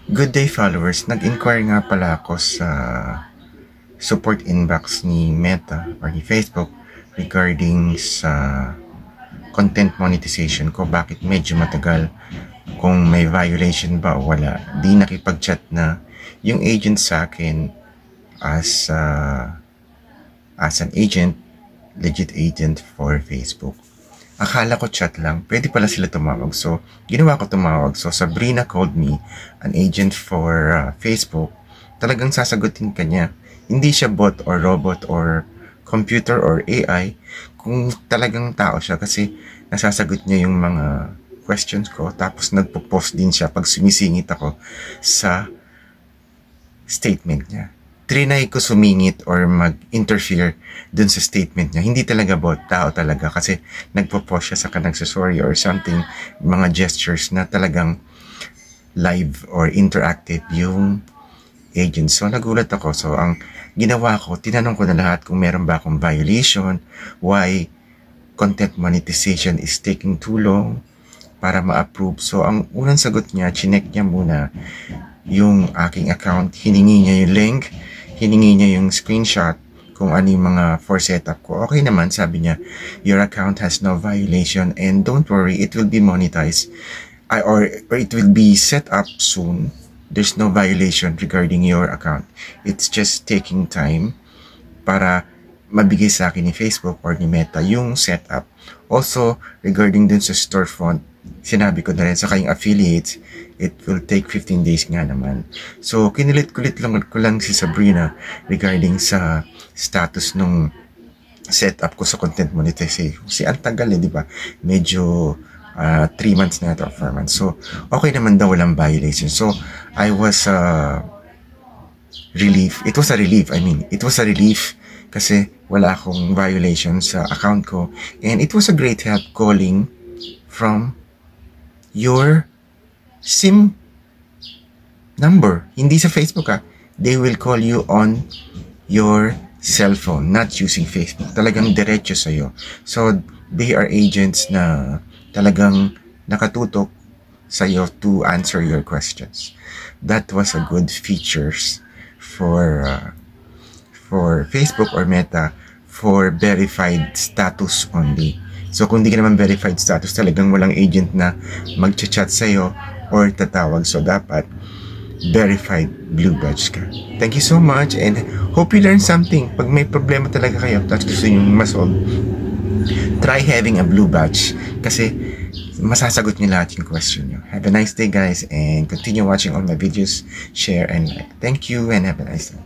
Good day followers, nag-inquire nga pala ako sa support inbox ni Meta or ni Facebook regarding sa content monetization ko. Bakit medyo matagal, kung may violation ba o wala. Di nakipag-chat na yung agent sa akin as an agent, legit agent for Facebook. Akala ko chat lang, pwede pala sila tumawag. So, ginawa ko tumawag. So, Sabrina called me, an agent for Facebook. Talagang sasagutin ka niya. Hindi siya bot or robot or computer or AI. Kung talagang tao siya, kasi nasasagot niya yung mga questions ko. Tapos nagpo-post din siya pag sumisingit ako sa statement niya. Trinay ko sumingit or mag-interfere dun sa statement niya. Hindi talaga bot, tao talaga. Kasi nagpo-post siya sa nagsasorry or something, mga gestures na talagang live or interactive yung agent. So, nagulat ako. So, ang ginawa ko, tinanong ko na lahat kung meron ba akong violation, why content monetization is taking too long para ma-approve. So, ang unang sagot niya, chinek niya muna yung aking account, hiningi niya yung link, hiningi niya yung screenshot kung ano yung mga for setup ko. Okay naman, sabi niya, your account has no violation and don't worry, it will be monetized or it will be set up soon. There's no violation regarding your account. It's just taking time para mabigay sa akin ni Facebook or ni Meta yung setup. Also, regarding dun sa storefront, sinabi ko na rin sa kayong affiliates, it will take 15 days nga naman. So, kinilit-kulit lang ko lang si Sabrina regarding sa status nung setup ko sa content monetization. Kasi ang tagal di ba? Medyo 3 months na ito, 4 months. So, okay naman daw, walang violation. So, I was relief. It was a relief. It was a relief kasi wala akong violation sa account ko. And it was a great help calling from your SIM number. Hindi sa Facebook They will call you on your cell phone, not using Facebook. Talagang diretso sa'yo. So, they are agents na talagang nakatutok sa'yo to answer your questions. That was a good features for Facebook or Meta for verified status only. So, kung di ka naman verified status, talagang walang agent na mag-chat sa'yo or tatawag. So, dapat verified blue badge ka. Thank you so much and hope you learned something. Pag may problema talaga kayo, tapos gusto nyo ma-solve, try having a blue badge kasi masasagot nyo lahat yung question nyo. Have a nice day guys and continue watching all my videos, share and like. Thank you and have a nice day.